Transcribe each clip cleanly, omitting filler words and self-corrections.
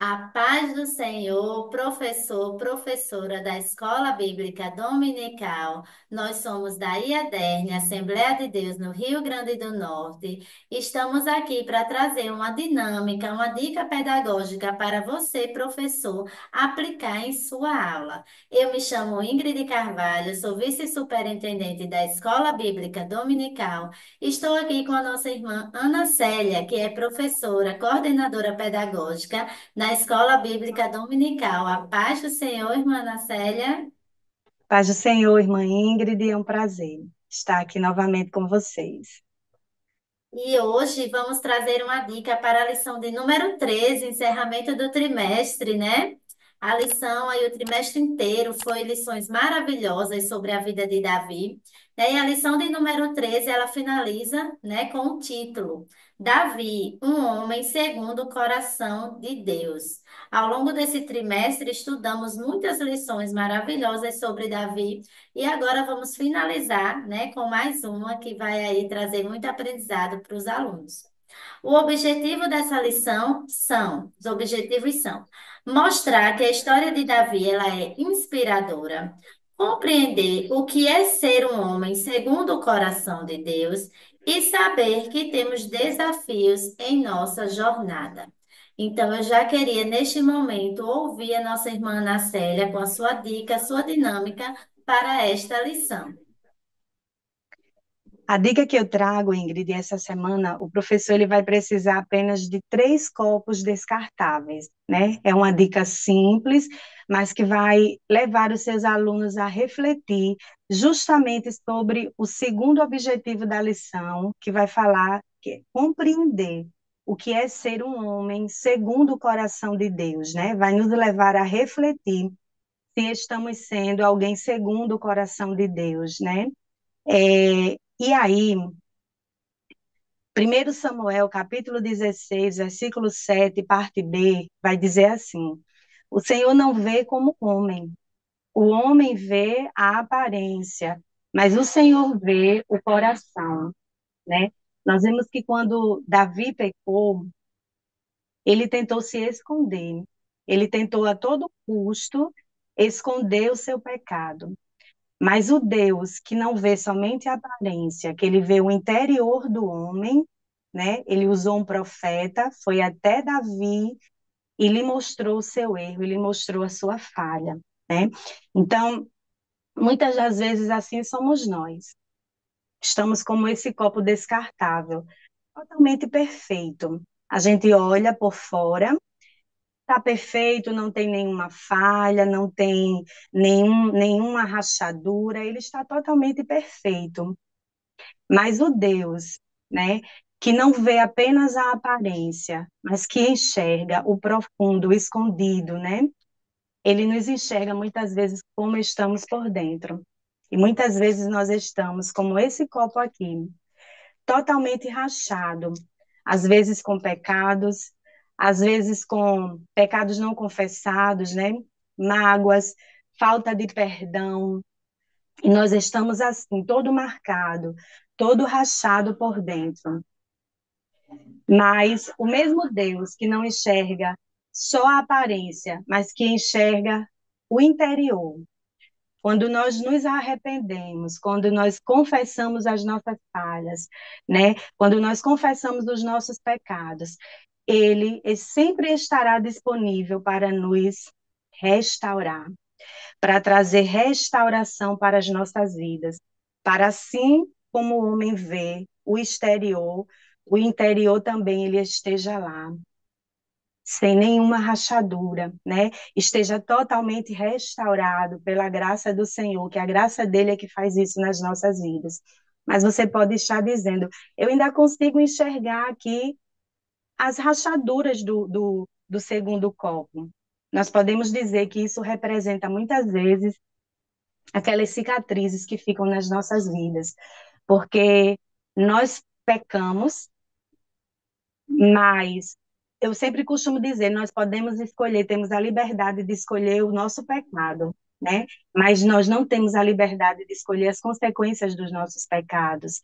A paz do Senhor, professor, professora da Escola Bíblica Dominical. Nós somos da IADERN, Assembleia de Deus, no Rio Grande do Norte. Estamos aqui para trazer uma dinâmica, uma dica pedagógica para você, professor, aplicar em sua aula. Eu me chamo Ingrid Carvalho, sou vice-superintendente da Escola Bíblica Dominical. Estou aqui com a nossa irmã Ana Célia, que é professora, coordenadora pedagógica na Escola Bíblica Dominical. A paz do Senhor, irmã Ana Célia. Paz do Senhor, irmã Ingrid, é um prazer estar aqui novamente com vocês. E hoje vamos trazer uma dica para a lição de número 13, encerramento do trimestre, né? A lição aí, o trimestre inteiro, foi lições maravilhosas sobre a vida de Davi. E a lição de número 13, ela finaliza, né, com o título: Davi, um homem segundo o coração de Deus. Ao longo desse trimestre, estudamos muitas lições maravilhosas sobre Davi e agora vamos finalizar, né, com mais uma que vai aí trazer muito aprendizado para os alunos. O objetivo dessa lição os objetivos são mostrar que a história de Davi ela é inspiradora, compreender o que é ser um homem segundo o coração de Deus e saber que temos desafios em nossa jornada. Então, eu já queria, neste momento, ouvir a nossa irmã Ana Célia com a sua dica, sua dinâmica para esta lição. A dica que eu trago, Ingrid, essa semana, o professor ele vai precisar apenas de 3 copos descartáveis, né? É uma dica simples, mas que vai levar os seus alunos a refletir justamente sobre o segundo objetivo da lição, que vai falar que é compreender o que é ser um homem segundo o coração de Deus, né? Vai nos levar a refletir se estamos sendo alguém segundo o coração de Deus, né? E aí, 1 Samuel, capítulo 16, versículo 7, parte B, vai dizer assim: O Senhor não vê como homem, o homem vê a aparência, mas o Senhor vê o coração, né? Nós vemos que quando Davi pecou, ele tentou se esconder, ele tentou a todo custo esconder o seu pecado. Mas o Deus que não vê somente a aparência, que ele vê o interior do homem, né? Ele usou um profeta, foi até Davi e lhe mostrou o seu erro, ele mostrou a sua falha, né? Então, muitas das vezes assim somos nós. Estamos como esse copo descartável, totalmente perfeito. A gente olha por fora, está perfeito, não tem nenhuma falha, não tem nenhuma rachadura, ele está totalmente perfeito. Mas o Deus, né, que não vê apenas a aparência, mas que enxerga o profundo, o escondido, né? Ele nos enxerga muitas vezes como estamos por dentro. E muitas vezes nós estamos como esse copo aqui, totalmente rachado, às vezes com pecados, às vezes com pecados não confessados, né? Mágoas, falta de perdão, e nós estamos assim, todo marcado, todo rachado por dentro. Mas o mesmo Deus que não enxerga só a aparência, mas que enxerga o interior, quando nós nos arrependemos, quando nós confessamos as nossas falhas, né? Quando nós confessamos os nossos pecados, ele sempre estará disponível para nos restaurar, para trazer restauração para as nossas vidas, para assim como o homem vê o interior também ele esteja lá, sem nenhuma rachadura, né? Esteja totalmente restaurado pela graça do Senhor, que a graça dele é que faz isso nas nossas vidas. Mas você pode estar dizendo, eu ainda consigo enxergar aqui as rachaduras do segundo copo. Nós podemos dizer que isso representa muitas vezes aquelas cicatrizes que ficam nas nossas vidas, porque nós pecamos, mas eu sempre costumo dizer, nós podemos escolher, temos a liberdade de escolher o nosso pecado, né? Mas nós não temos a liberdade de escolher as consequências dos nossos pecados.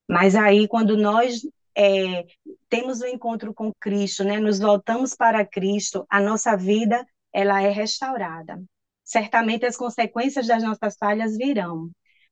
Mas aí, quando nós é, temos o encontro com Cristo, né? Nos voltamos para Cristo, a nossa vida ela é restaurada. Certamente as consequências das nossas falhas virão,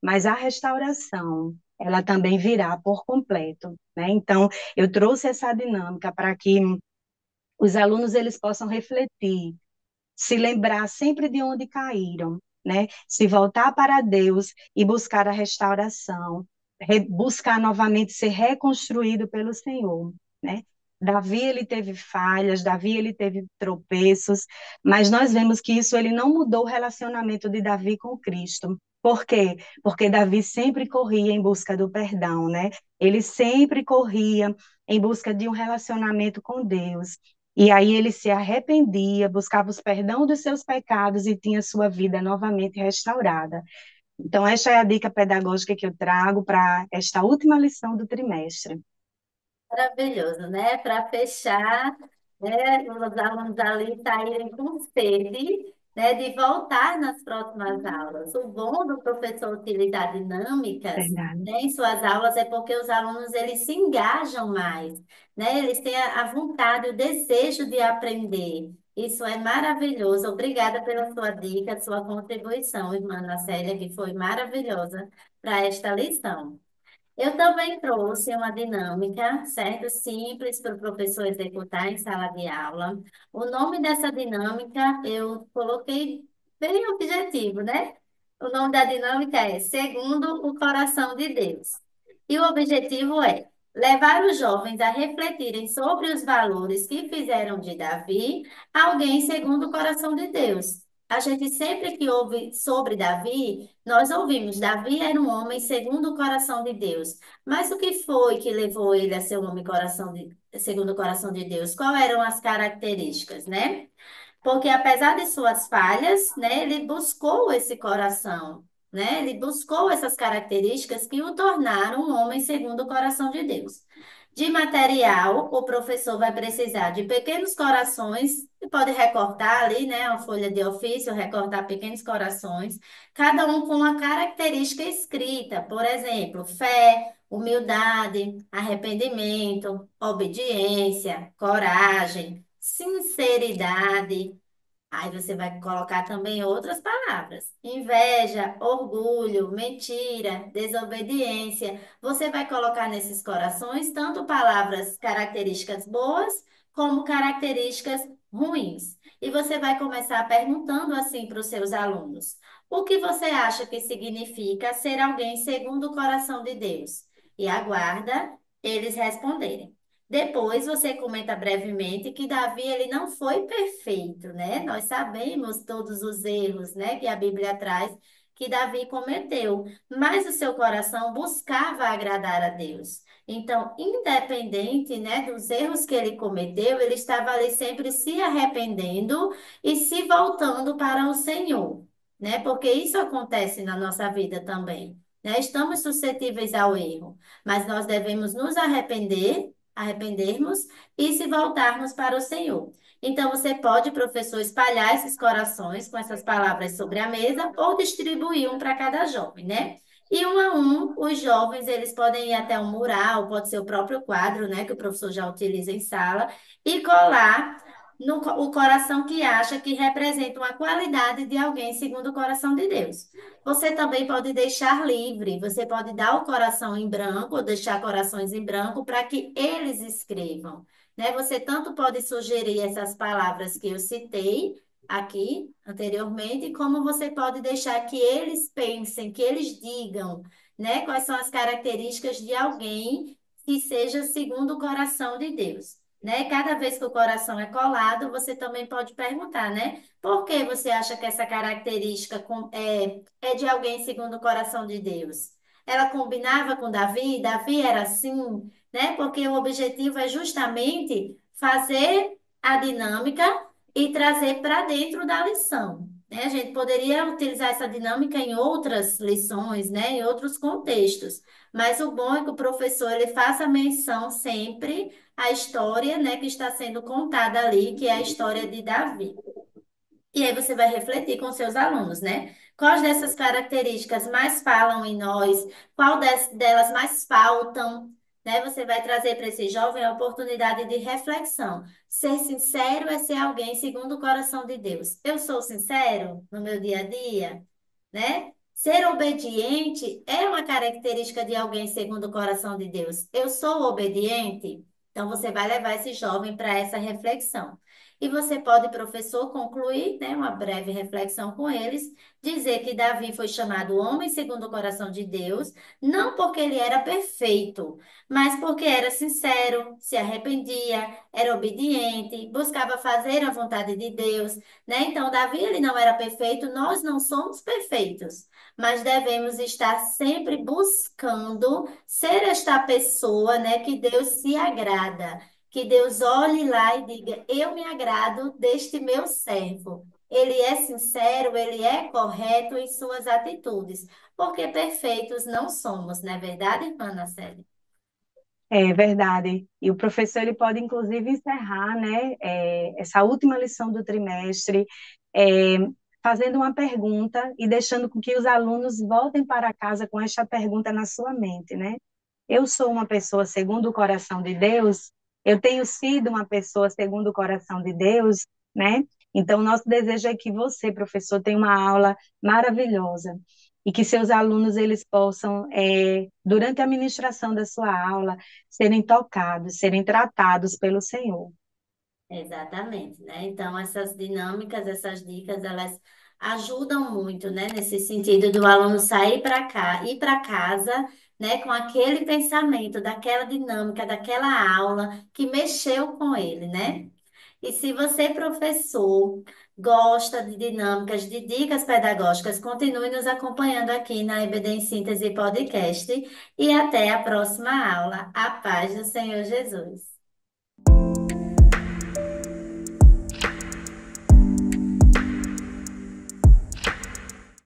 mas a restauração ela também virá por completo, né? Então, eu trouxe essa dinâmica para que os alunos eles possam refletir, se lembrar sempre de onde caíram, né? Se voltar para Deus e buscar a restauração, buscar novamente ser reconstruído pelo Senhor, né? Davi ele teve falhas, Davi ele teve tropeços, mas nós vemos que isso ele não mudou o relacionamento de Davi com Cristo. Por quê? Porque Davi sempre corria em busca do perdão, né? Ele sempre corria em busca de um relacionamento com Deus. E aí ele se arrependia, buscava os perdão dos seus pecados e tinha sua vida novamente restaurada. Então, esta é a dica pedagógica que eu trago para esta última lição do trimestre. Maravilhoso, né? Para fechar, né, os alunos ali saírem com sede, né, de voltar nas próximas aulas. O bom do professor utilizar dinâmicas, Verdade. né, em suas aulas é porque os alunos eles se engajam mais, né? Eles têm a vontade, o desejo de aprender. Isso é maravilhoso. Obrigada pela sua dica, sua contribuição, irmã Ana Célia, que foi maravilhosa para esta lição. Eu também trouxe uma dinâmica, certo? Simples para o professor executar em sala de aula. O nome dessa dinâmica eu coloquei bem objetivo, né? O nome da dinâmica é Segundo o Coração de Deus. E o objetivo é levar os jovens a refletirem sobre os valores que fizeram de Davi alguém segundo o coração de Deus. A gente sempre que ouve sobre Davi, nós ouvimos, Davi era um homem segundo o coração de Deus. Mas o que foi que levou ele a ser um homem segundo o coração de Deus? Quais eram as características, né? Porque apesar de suas falhas, né, ele buscou esse coração, né? Ele buscou essas características que o tornaram um homem segundo o coração de Deus. De material, o professor vai precisar de pequenos corações, e pode recortar ali, né, a folha de ofício, recortar pequenos corações, cada um com uma característica escrita, por exemplo, fé, humildade, arrependimento, obediência, coragem, sinceridade. Aí você vai colocar também outras palavras: inveja, orgulho, mentira, desobediência. Você vai colocar nesses corações tanto palavras características boas como características ruins. E você vai começar perguntando assim para os seus alunos: o que você acha que significa ser alguém segundo o coração de Deus? E aguarda eles responderem. Depois você comenta brevemente que Davi ele não foi perfeito, né? Nós sabemos todos os erros, né, que a Bíblia traz que Davi cometeu, mas o seu coração buscava agradar a Deus. Então, independente, né, dos erros que ele cometeu, ele estava ali sempre se arrependendo e se voltando para o Senhor, né? Porque isso acontece na nossa vida também, né? Estamos suscetíveis ao erro, mas nós devemos nos arrependermos e se voltarmos para o Senhor. Então, você pode, professor, espalhar esses corações com essas palavras sobre a mesa ou distribuir um para cada jovem, né? E um a um, os jovens, eles podem ir até um mural, pode ser o próprio quadro, né, que o professor já utiliza em sala, e colar o coração que acha que representa uma qualidade de alguém segundo o coração de Deus. Você também pode deixar livre, você pode dar o coração em branco, ou deixar corações em branco para que eles escrevam, né? Você tanto pode sugerir essas palavras que eu citei aqui anteriormente, como você pode deixar que eles pensem, que eles digam, né? Quais são as características de alguém que seja segundo o coração de Deus. Né? Cada vez que o coração é colado, você também pode perguntar, né? Por que você acha que essa característica é de alguém segundo o coração de Deus? Ela combinava com Davi? Davi era assim, né? Porque o objetivo é justamente fazer a dinâmica e trazer para dentro da lição. Né? A gente poderia utilizar essa dinâmica em outras lições, né? Em outros contextos. Mas o bom é que o professor ele faça menção sempre à história, né, que está sendo contada ali, que é a história de Davi. E aí você vai refletir com seus alunos, né? Quais dessas características mais falam em nós? Qual delas mais faltam? né? Você vai trazer para esse jovem a oportunidade de reflexão. Ser sincero é ser alguém segundo o coração de Deus. Eu sou sincero no meu dia a dia, né? Ser obediente é uma característica de alguém segundo o coração de Deus. Eu sou obediente? Então você vai levar esse jovem para essa reflexão. E você pode, professor, concluir, né, uma breve reflexão com eles, dizer que Davi foi chamado homem segundo o coração de Deus, não porque ele era perfeito, mas porque era sincero, se arrependia, era obediente, buscava fazer a vontade de Deus, né? Então, Davi, ele não era perfeito, nós não somos perfeitos, mas devemos estar sempre buscando ser esta pessoa, né, que Deus se agrada, que Deus olhe lá e diga: Eu me agrado deste meu servo. Ele é sincero, ele é correto em suas atitudes, porque perfeitos não somos, não é verdade, irmã Naceli? É verdade. E o professor ele pode, inclusive, encerrar, né, essa última lição do trimestre, é, fazendo uma pergunta e deixando com que os alunos voltem para casa com esta pergunta na sua mente, né? Eu sou uma pessoa segundo o coração de Deus? Eu tenho sido uma pessoa segundo o coração de Deus, né? Então, nosso desejo é que você, professor, tenha uma aula maravilhosa e que seus alunos eles possam, durante a ministração da sua aula, serem tocados, serem tratados pelo Senhor. Exatamente, né? Então, essas dinâmicas, essas dicas, elas ajudam muito, né? Nesse sentido do aluno sair para cá, ir para casa, né? Com aquele pensamento, daquela dinâmica, daquela aula que mexeu com ele, né? E se você, professor, gosta de dinâmicas, de dicas pedagógicas, continue nos acompanhando aqui na EBD em Síntese Podcast e até a próxima aula. A paz do Senhor Jesus.